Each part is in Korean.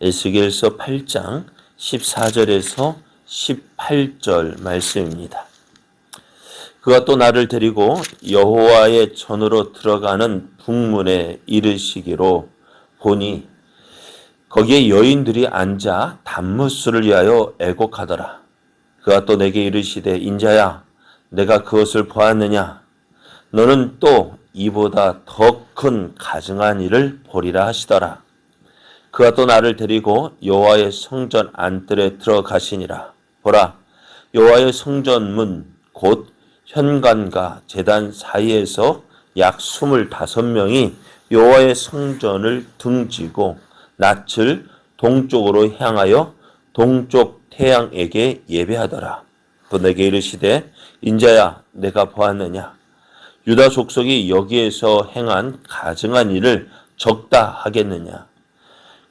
에스겔서 8장 14절에서 18절 말씀입니다. 그가 또 나를 데리고 여호와의 전으로 들어가는 북문에 이르시기로 보니 거기에 여인들이 앉아 단무술을 위하여 애곡하더라. 그가 또 내게 이르시되 인자야 내가 그것을 보았느냐 너는 또 이보다 더 큰 가증한 일을 보리라 하시더라. 그가 또 나를 데리고 여호와의 성전 안뜰에 들어가시니라. 보라 여호와의 성전 문 곧 현관과 제단 사이에서 약 25명이 여호와의 성전을 등지고 낯을 동쪽으로 향하여 동쪽 태양에게 예배하더라. 또 내게 이르시되 인자야 내가 보았느냐 유다 족속이 여기에서 행한 가증한 일을 적다 하겠느냐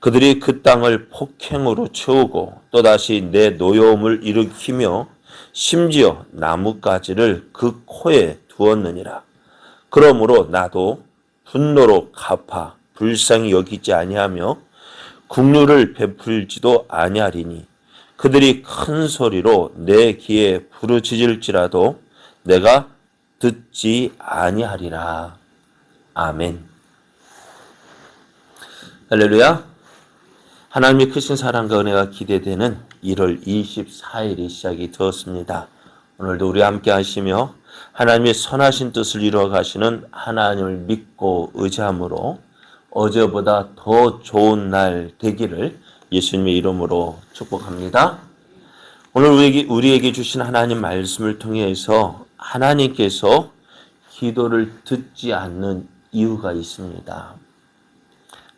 그들이 그 땅을 폭행으로 채우고 또다시 내 노여움을 일으키며 심지어 나뭇가지를 그 코에 두었느니라. 그러므로 나도 분노로 갚아 불쌍히 여기지 아니하며 국류를 베풀지도 아니하리니 그들이 큰 소리로 내 귀에 부르짖을지라도 내가 듣지 아니하리라. 아멘. 할렐루야. 하나님의 크신 사랑과 은혜가 기대되는 1월 24일이 시작이 되었습니다. 오늘도 우리 함께 하시며 하나님의 선하신 뜻을 이루어 가시는 하나님을 믿고 의지함으로 어제보다 더 좋은 날 되기를 예수님의 이름으로 축복합니다. 오늘 우리에게 주신 하나님 말씀을 통해서 하나님께서 기도를 듣지 않는 이유가 있습니다.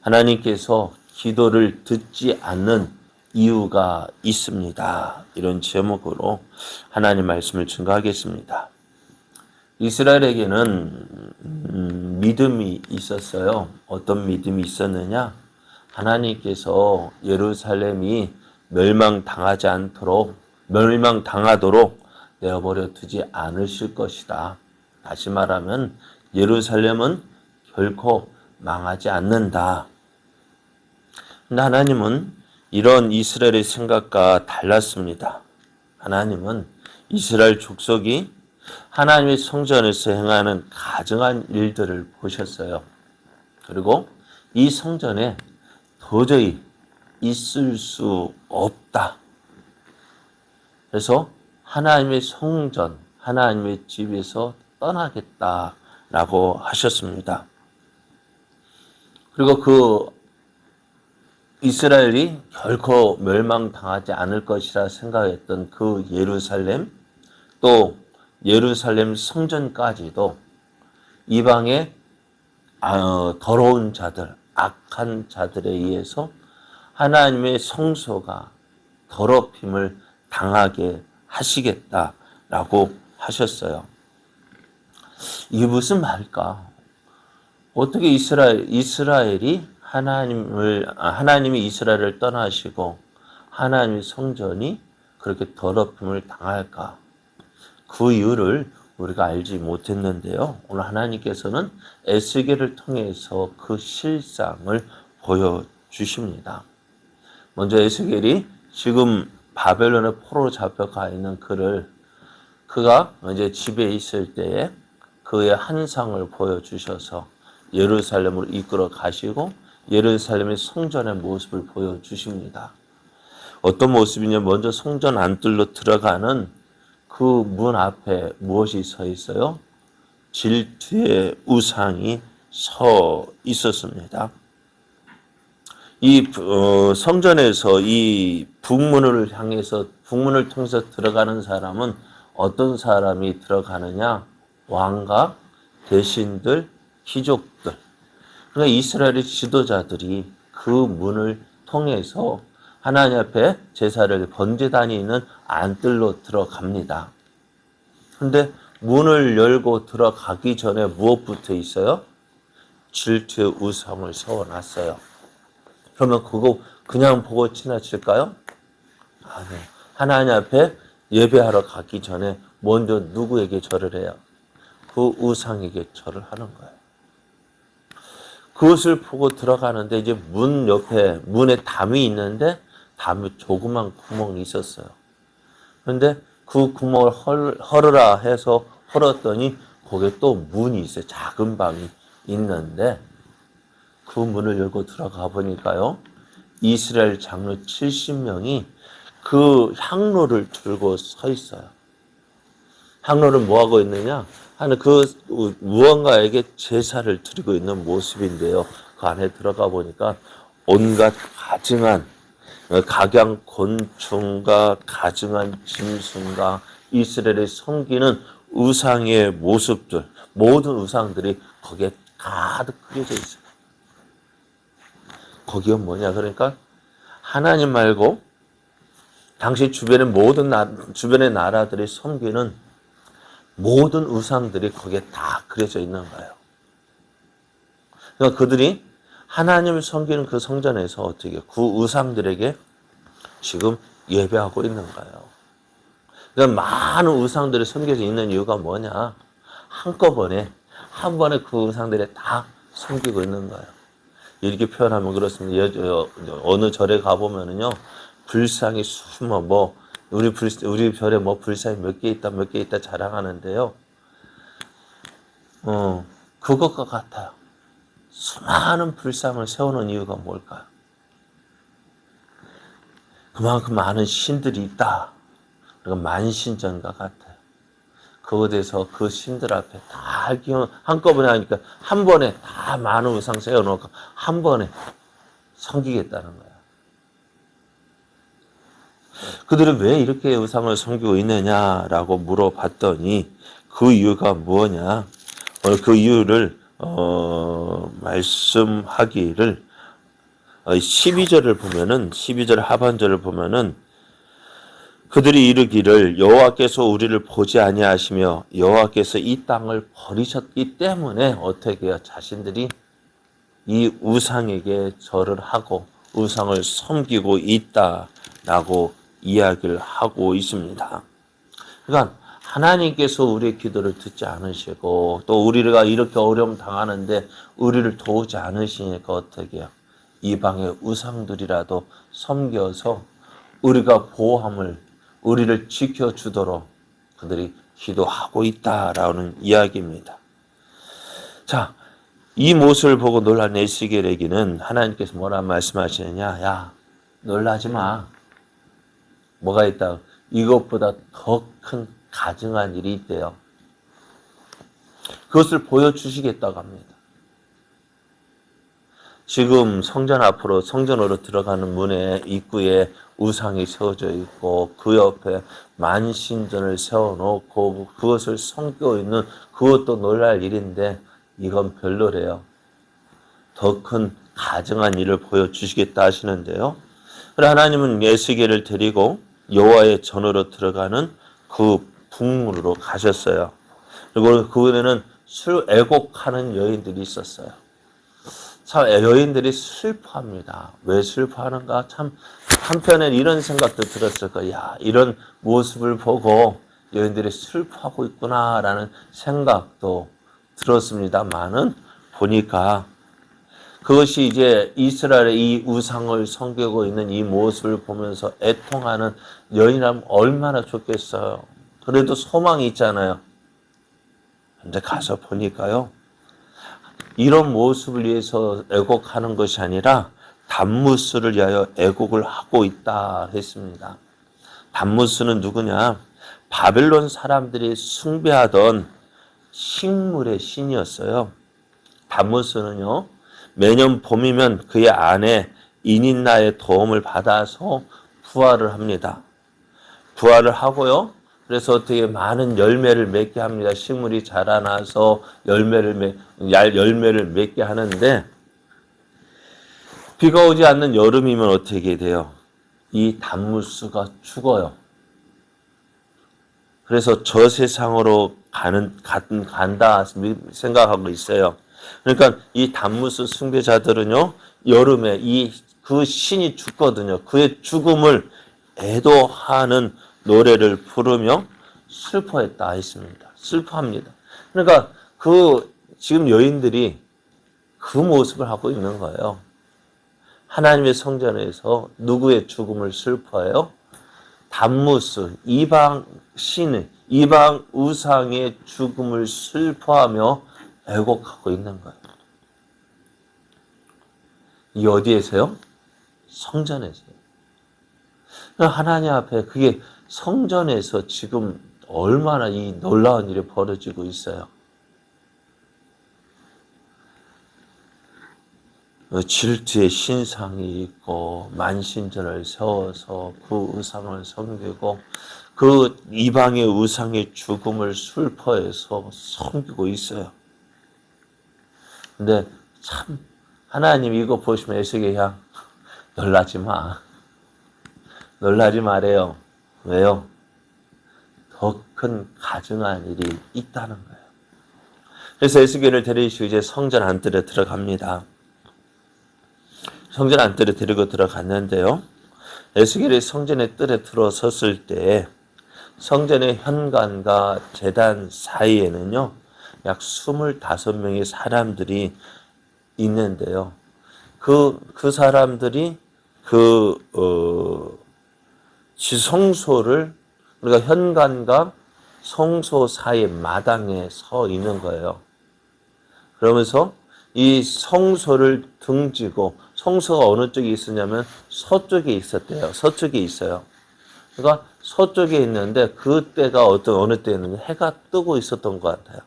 하나님께서 기도를 듣지 않는 이유가 있습니다. 이런 제목으로 하나님 말씀을 증거하겠습니다. 이스라엘에게는 믿음이 있었어요. 어떤 믿음이 있었느냐? 하나님께서 예루살렘이 멸망당하도록 내어버려 두지 않으실 것이다. 다시 말하면 예루살렘은 결코 망하지 않는다. 근데 하나님은 이런 이스라엘의 생각과 달랐습니다. 하나님은 이스라엘 족속이 하나님의 성전에서 행하는 가증한 일들을 보셨어요. 그리고 이 성전에 도저히 있을 수 없다. 그래서 하나님의 성전, 하나님의 집에서 떠나겠다라고 하셨습니다. 그리고 그 이스라엘이 결코 멸망당하지 않을 것이라 생각했던 그 예루살렘, 또 예루살렘 성전까지도 이방의 더러운 자들, 악한 자들에 의해서 하나님의 성소가 더럽힘을 당하게 하시겠다라고 하셨어요. 이게 무슨 말일까? 어떻게 이스라엘이 하나님이 이스라엘을 떠나시고 하나님의 성전이 그렇게 더럽힘을 당할까? 그 이유를 우리가 알지 못했는데요. 오늘 하나님께서는 에스겔을 통해서 그 실상을 보여주십니다. 먼저 에스겔이 지금 바벨론의 포로로 잡혀가 있는 그가 이제 집에 있을 때에 그의 환상을 보여주셔서 예루살렘으로 이끌어 가시고 예루살렘의 성전의 모습을 보여주십니다. 어떤 모습이냐? 먼저 성전 안뜰로 들어가는 그 문 앞에 무엇이 서 있어요? 질투의 우상이 서 있었습니다. 이 성전에서 이 북문을 통해서 들어가는 사람은 어떤 사람이 들어가느냐? 왕과 대신들, 귀족들. 그러니까 이스라엘의 지도자들이 그 문을 통해서 하나님 앞에 제사를 번제 다니는 안뜰로 들어갑니다. 그런데 문을 열고 들어가기 전에 무엇부터 있어요? 질투의 우상을 세워놨어요. 그러면 그거 그냥 보고 지나칠까요? 아니요. 하나님 앞에 예배하러 가기 전에 먼저 누구에게 절을 해요? 그 우상에게 절을 하는 거예요. 그것을 보고 들어가는데 이제 문 옆에 문에 담이 있는데 담에 조그만 구멍이 있었어요. 그런데 그 구멍을 헐으라 해서 헐었더니 거기에 또 문이 있어요. 작은 방이 있는데 그 문을 열고 들어가 보니까요. 이스라엘 장로 70명이 그 향로를 들고 서 있어요. 향로를 뭐 하고 있느냐? 하는 그 무언가에게 제사를 드리고 있는 모습인데요. 그 안에 들어가 보니까 온갖 가증한 각양 곤충과 가증한 짐승과 이스라엘을 섬기는 우상의 모습들, 모든 우상들이 거기에 가득 그려져 있어요. 거기가 뭐냐? 그러니까 하나님 말고 당시 주변의 나라들이 섬기는 모든 우상들이 거기에 다 그려져 있는 거예요. 그러니까 그들이 하나님을 섬기는 그 성전에서 어떻게 그 우상들에게 지금 예배하고 있는 거예요. 그러니까 많은 우상들이 섬겨져 있는 이유가 뭐냐? 한꺼번에 한 번에 그 우상들이 다 섬기고 있는 거예요. 이렇게 표현하면 그렇습니다. 어느 절에 가보면은요, 불상이 우리 절에 뭐 불상이 몇 개 있다 자랑하는데요. 그것과 같아요. 수많은 불상을 세우는 이유가 뭘까요? 그만큼 많은 신들이 있다. 그러니까 만신전과 같아요. 그곳에서 그 신들 앞에 다 한꺼번에 하니까 한 번에 다 많은 우상 세워놓고 한 번에 섬기겠다는 거예요. 그들은 왜 이렇게 우상을 섬기고 있느냐라고 물어봤더니 그 이유가 뭐냐? 그 이유를 말씀하기를 12절 하반절을 보면은 그들이 이르기를 여호와께서 우리를 보지 아니하시며 여호와께서 이 땅을 버리셨기 때문에 어떻게 해요? 자신들이 이 우상에게 절을 하고 우상을 섬기고 있다라고 이야기를 하고 있습니다. 그러니까 하나님께서 우리의 기도를 듣지 않으시고 또 우리가 이렇게 어려움 당하는데 우리를 도우지 않으시니까 어떻게 해요? 이방의 우상들이라도 섬겨서 우리가 우리를 지켜주도록 그들이 기도하고 있다라는 이야기입니다. 자, 이 모습을 보고 놀란 에스겔에게는 하나님께서 뭐라 말씀하시느냐? 야, 놀라지 마. 뭐가 있다? 이것보다 더 큰 가증한 일이 있대요. 그것을 보여주시겠다고 합니다. 지금 성전으로 들어가는 문의 입구에 우상이 세워져 있고 그 옆에 만신전을 세워놓고 그것을 섬기고 있는 그것도 놀랄 일인데 이건 별로래요. 더 큰 가증한 일을 보여주시겠다 하시는데요. 그래 하나님은 에스겔을 데리고 여호와의 전으로 들어가는 그 북문으로 가셨어요. 그리고 그에는 애곡하는 여인들이 있었어요. 참 여인들이 슬퍼합니다. 왜 슬퍼하는가? 참 한편에 이런 생각도 들었을 거예요. 야, 이런 모습을 보고 여인들이 슬퍼하고 있구나라는 생각도 들었습니다만은 보니까 그것이 이제 이스라엘의 이 우상을 섬기고 있는 이 모습을 보면서 애통하는 여인이라면 얼마나 좋겠어요. 그래도 소망이 있잖아요. 근데 가서 보니까요. 이런 모습을 위해서 애곡하는 것이 아니라 담무스를 위하여 애곡을 하고 있다 했습니다. 담무스는 누구냐? 바벨론 사람들이 숭배하던 식물의 신이었어요. 담무스는요. 매년 봄이면 그의 아내 이닌나의 도움을 받아서 부화를 합니다. 부화를 하고요. 그래서 어떻게 많은 열매를 맺게 합니다. 식물이 자라나서 열매를 맺게 하는데 비가 오지 않는 여름이면 어떻게 돼요? 이 단무스가 죽어요. 그래서 저 세상으로 간다 생각하고 있어요. 그러니까 이 단무스 숭배자들은요, 여름에 그 신이 죽거든요. 그의 죽음을 애도하는 노래를 부르며 슬퍼했다 했습니다. 슬퍼합니다. 그러니까 지금 여인들이 그 모습을 하고 있는 거예요. 하나님의 성전에서 누구의 죽음을 슬퍼해요? 담무스, 이방 신의, 이방 우상의 죽음을 슬퍼하며 애곡하고 있는 거예요. 이 어디에서요? 성전에서요. 하나님 앞에 그게 성전에서 지금 얼마나 이 놀라운 일이 벌어지고 있어요. 질투의 신상이 있고 만신전을 세워서 그 우상을 섬기고 그 이방의 우상의 죽음을 슬퍼해서 섬기고 있어요. 근데 참 하나님 이거 보시면 에스겔이야 놀라지 마. 놀라지 말아요. 왜요? 더 큰 가증한 일이 있다는 거예요. 그래서 에스겔을 데리시고 이제 성전 안뜰에 들어갑니다. 성전 안뜰에 데리고 들어갔는데요. 에스겔이 성전의 뜰에 들어섰을 때 성전의 현관과 제단 사이에는요. 약 25명의 사람들이 있는데요. 그 사람들이 지성소를 우리가 현관과 성소 사이 마당에 서 있는 거예요. 그러면서 이 성소를 등지고 성소가 어느 쪽에 있었냐면 서쪽에 있었대요. 서쪽에 있어요. 그러니까 서쪽에 있는데 그때가 어느 때였는지 해가 뜨고 있었던 것 같아요.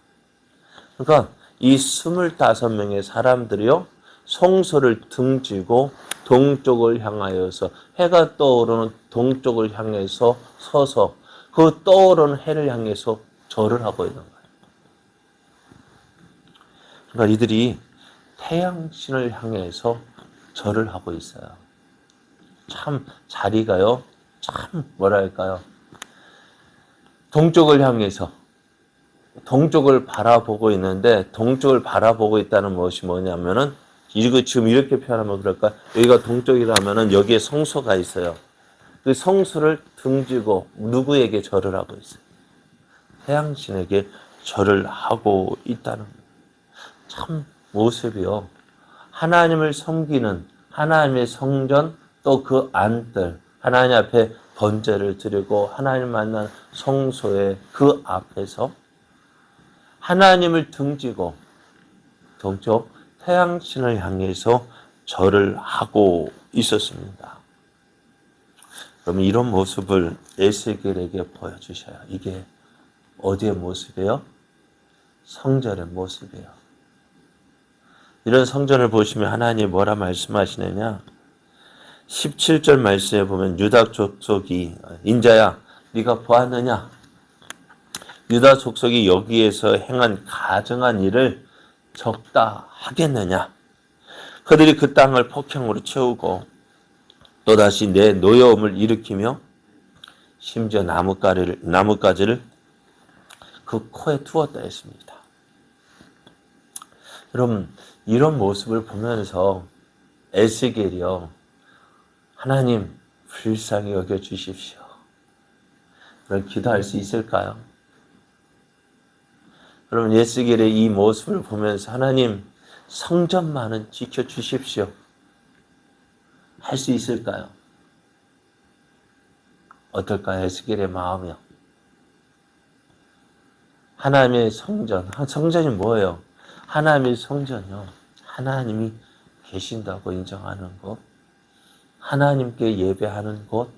그러니까 이 25명의 사람들이요. 성소를 등지고 동쪽을 향하여서 해가 떠오르는 동쪽을 향해서 서서 그 떠오르는 해를 향해서 절을 하고 있는 거예요. 그러니까 이들이 태양신을 향해서 절을 하고 있어요. 참 자리가요. 참 뭐랄까요. 동쪽을 향해서 동쪽을 바라보고 있는데 동쪽을 바라보고 있다는 것이 뭐냐면은 이거 지금 이렇게 표현하면 그럴까? 여기가 동쪽이라면은 여기에 성소가 있어요. 그 성소를 등지고 누구에게 절을 하고 있어요? 태양신에게 절을 하고 있다는 거예요. 참 모습이요. 하나님을 섬기는 하나님의 성전 또 그 안뜰 하나님 앞에 번제를 드리고 하나님 만난 성소의 그 앞에서 하나님을 등지고 동쪽 태양신을 향해서 절을 하고 있었습니다. 그러면 이런 모습을 에스겔에게 보여주셔요. 이게 어디의 모습이에요? 성전의 모습이에요. 이런 성전을 보시면 하나님이 뭐라 말씀하시느냐? 17절 말씀에 보면 유다 족속이 인자야 네가 보았느냐? 유다 족속이 여기에서 행한 가증한 일을 적다 하겠느냐? 그들이 그 땅을 폭행으로 채우고 또다시 내 노여움을 일으키며 심지어 나뭇가지를 그 코에 두었다 했습니다. 여러분 이런 모습을 보면서 에스겔이요. 하나님 불쌍히 여겨주십시오. 그런 기도할 수 있을까요? 여러분 에스겔의 이 모습을 보면서 하나님 성전만은 지켜주십시오. 할 수 있을까요? 어떨까요? 에스겔의 마음이요. 하나님의 성전. 성전이 뭐예요? 하나님의 성전이요. 하나님이 계신다고 인정하는 곳. 하나님께 예배하는 곳.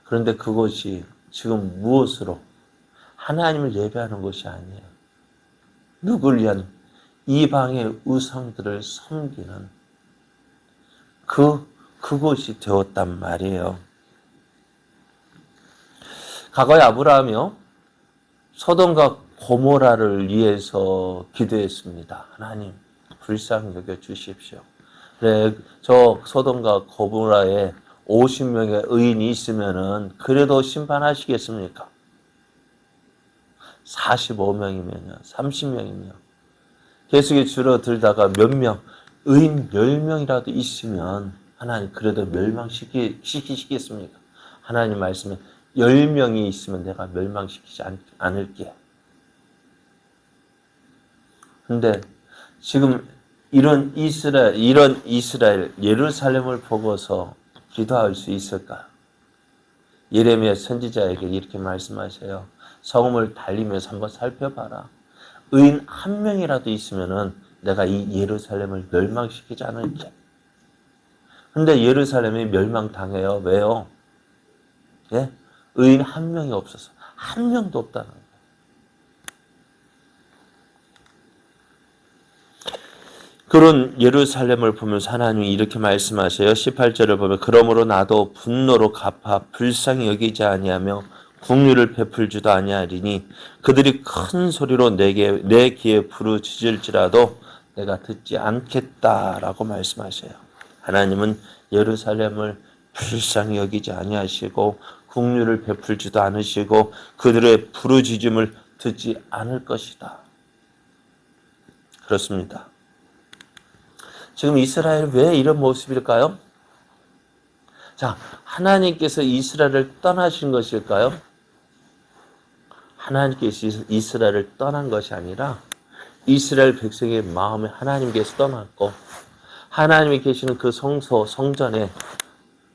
그런데 그곳이 지금 무엇으로? 하나님을 예배하는 곳이 아니에요. 누구를 위한? 이방의 우상들을 섬기는 그곳이 되었단 말이에요. 과거에 아브라함이요. 소돔과 고모라를 위해서 기도했습니다. 하나님 불쌍히 여겨 주십시오. 그래, 저 소돔과 고모라에 50명의 의인이 있으면은 그래도 심판하시겠습니까? 45명이면요. 30명이면 계속 줄어들다가 몇 명, 의인 10명이라도 있으면 하나님 그래도 멸망시키시겠습니까? 하나님 말씀에 10명이 있으면 내가 멸망시키지 않을게. 근데 지금 이런 이스라엘, 예루살렘을 보고서 기도할 수 있을까? 예레미야 선지자에게 이렇게 말씀하세요. 성읍을 달리면서 한번 살펴봐라. 의인 한 명이라도 있으면은 내가 이 예루살렘을 멸망시키지 않을게. 근데 예루살렘이 멸망당해요. 왜요? 예? 의인 한 명이 없어서. 한 명도 없다는 거예요. 그런 예루살렘을 보면서 하나님이 이렇게 말씀하세요. 18절을 보면 그러므로 나도 분노로 갚아 불쌍히 여기지 아니하며 국류를 베풀지도 아니하리니 그들이 큰 소리로 내 귀에 부르짖을지라도 내가 듣지 않겠다라고 말씀하세요. 하나님은 예루살렘을 불쌍히 여기지 아니하시고 국류를 베풀지도 않으시고 그들의 부르짖음을 듣지 않을 것이다. 그렇습니다. 지금 이스라엘 왜 이런 모습일까요? 자, 하나님께서 이스라엘을 떠나신 것일까요? 하나님께서 이스라엘을 떠난 것이 아니라 이스라엘 백성의 마음에 하나님께서 떠났고 하나님이 계시는 그 성전에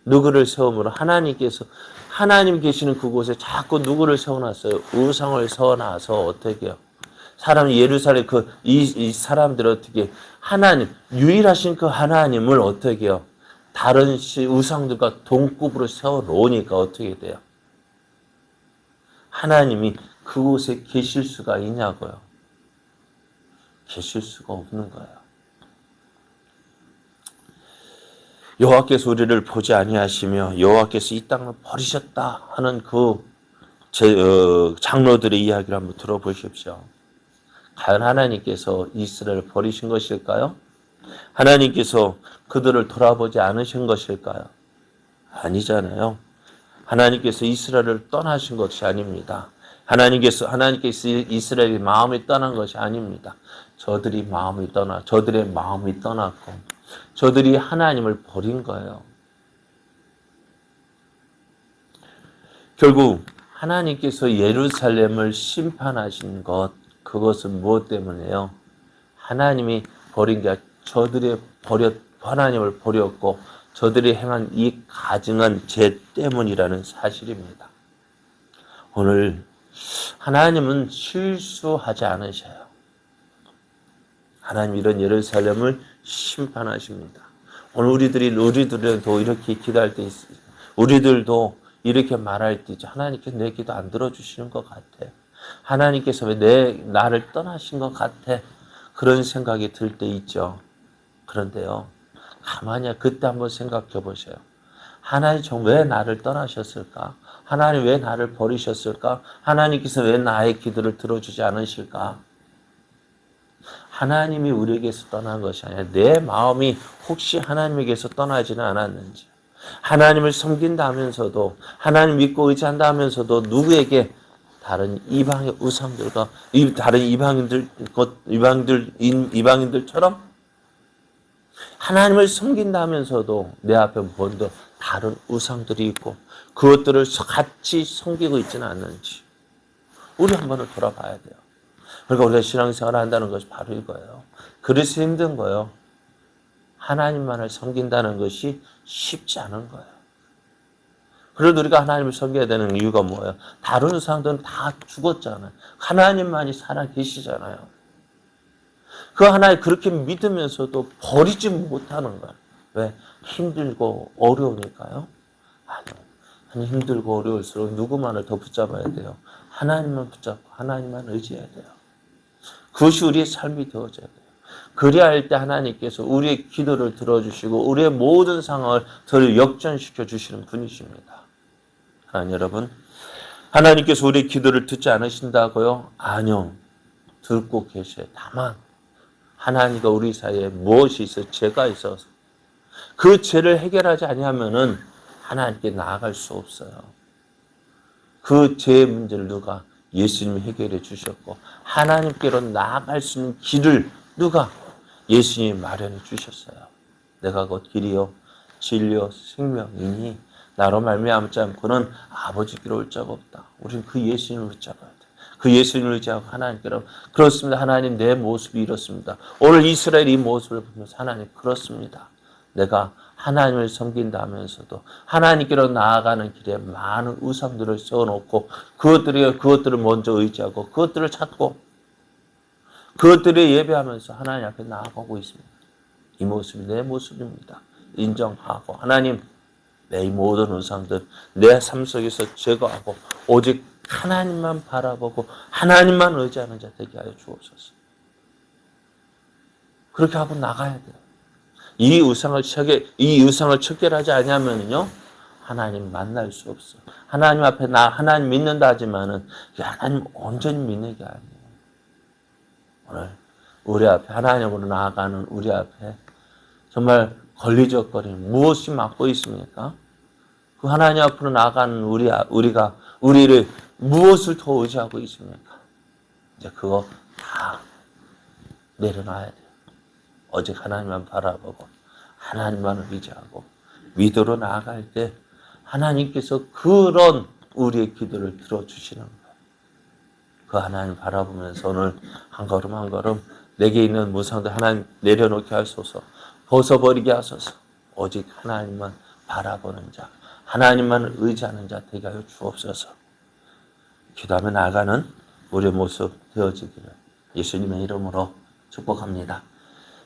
누구를 세움으로 하나님 계시는 그곳에 자꾸 누구를 세워놨어요? 우상을 세워놔서 어떻게 해요? 예루살렘 이 사람들을 어떻게 유일하신 그 하나님을 어떻게 해요? 다른 우상들과 동급으로 세워 놓으니까 어떻게 돼요? 하나님이 그곳에 계실 수가 있냐고요? 계실 수가 없는 거예요. 여호와께서 우리를 보지 아니하시며 여호와께서 이 땅을 버리셨다 하는 장로들의 이야기를 한번 들어보십시오. 과연 하나님께서 이스라엘을 버리신 것일까요? 하나님께서 그들을 돌아보지 않으신 것일까요? 아니잖아요. 하나님께서 이스라엘을 떠나신 것이 아닙니다. 하나님께서 이스라엘의 마음이 떠난 것이 아닙니다. 저들의 마음이 떠났고 저들이 하나님을 버린 거예요. 결국 하나님께서 예루살렘을 심판하신 그것은 무엇 때문에요? 하나님이 버린 게 하나님을 버렸고 저들이 행한 이 가증한 죄 때문이라는 사실입니다. 오늘 하나님은 실수하지 않으셔요. 하나님 이런 예루살렘을 심판하십니다. 오늘 우리들도 이렇게 기도할 때 있어요. 우리들도 이렇게 말할 때 있죠. 하나님께서 내 기도 안 들어주시는 것 같아. 하나님께서 왜 나를 떠나신 것 같아. 그런 생각이 들 때 있죠. 그런데요. 가만히 그때 한번 생각해 보세요. 하나님 왜 나를 떠나셨을까? 하나님 왜 나를 버리셨을까? 하나님께서 왜 나의 기도를 들어주지 않으실까? 하나님이 우리에게서 떠난 것이 아니라 내 마음이 혹시 하나님에게서 떠나지는 않았는지 하나님을 섬긴다면서도 하나님 믿고 의지한다면서도 누구에게 다른 이방의 우상들과 다른 이방인들처럼 하나님을 섬긴다면서도 내 앞에 뭔가 다른 우상들이 있고 그것들을 같이 섬기고 있지는 않는지 우리 한번은 돌아봐야 돼요. 그러니까 우리가 신앙생활을 한다는 것이 바로 이거예요. 그래서 힘든 거예요. 하나님만을 섬긴다는 것이 쉽지 않은 거예요. 그래도 우리가 하나님을 섬겨야 되는 이유가 뭐예요? 다른 우상들은 다 죽었잖아요. 하나님만이 살아 계시잖아요. 그 하나님 그렇게 믿으면서도 버리지 못하는 거예요. 왜? 힘들고 어려우니까요? 아니요. 힘들고 어려울수록 누구만을 더 붙잡아야 돼요? 하나님만 붙잡고 하나님만 의지해야 돼요. 그것이 우리의 삶이 되어져야 돼요. 그래야 할 때 하나님께서 우리의 기도를 들어주시고 우리의 모든 상황을 더 역전시켜 주시는 분이십니다. 여러분, 하나님께서 우리의 기도를 듣지 않으신다고요? 아니요. 듣고 계셔요. 다만 하나님과 우리 사이에 무엇이 있어? 죄가 있어서 그 죄를 해결하지 아니하면은 하나님께 나아갈 수 없어요. 그 죄의 문제를 누가? 예수님이 해결해 주셨고 하나님께로 나아갈 수 있는 길을 누가? 예수님이 마련해 주셨어요. 내가 곧 길이요 진리요 생명이니 나로 말미암지 않고는 아버지께로 올 자가 없다. 우리는 그 예수님을 붙잡아야 돼. 그 예수님을 의지하고 하나님께로. 그렇습니다. 하나님, 내 모습이 이렇습니다. 오늘 이스라엘 이 모습을 보면서 하나님, 그렇습니다. 내가 하나님을 섬긴다 하면서도 하나님께로 나아가는 길에 많은 우상들을 세워놓고 그것들을 먼저 의지하고 그것들을 찾고 그것들을 예배하면서 하나님 앞에 나아가고 있습니다. 이 모습이 내 모습입니다. 인정하고 하나님, 내 모든 우상들 내 삶 속에서 제거하고 오직 하나님만 바라보고 하나님만 의지하는 자 되게 하여 주옵소서. 그렇게 하고 나가야 돼요. 이 우상을 척결하지 않으면요, 하나님 만날 수 없어. 하나님 앞에 하나님 믿는다 하지만은 하나님 온전히 믿는 게 아니에요. 오늘 우리 앞에 하나님으로 나아가는 우리 앞에 정말 걸리적거리는 무엇이 막고 있습니까? 그 하나님 앞으로 나아가는 우리를 무엇을 더 의지하고 있습니까? 이제 그거 다 내려놔야 돼요. 오직 하나님만 바라보고 하나님만 의지하고 믿음으로 나아갈 때 하나님께서 그런 우리의 기도를 들어주시는 거예요. 그 하나님 바라보면서 오늘 한 걸음 한 걸음 내게 있는 무상들 하나님 내려놓게 하소서, 벗어버리게 하소서. 오직 하나님만 바라보는 자, 하나님만 의지하는 자 되게 하여 주옵소서. 기도하며 나아가는 우리의 모습 되어지기를 예수님의 이름으로 축복합니다.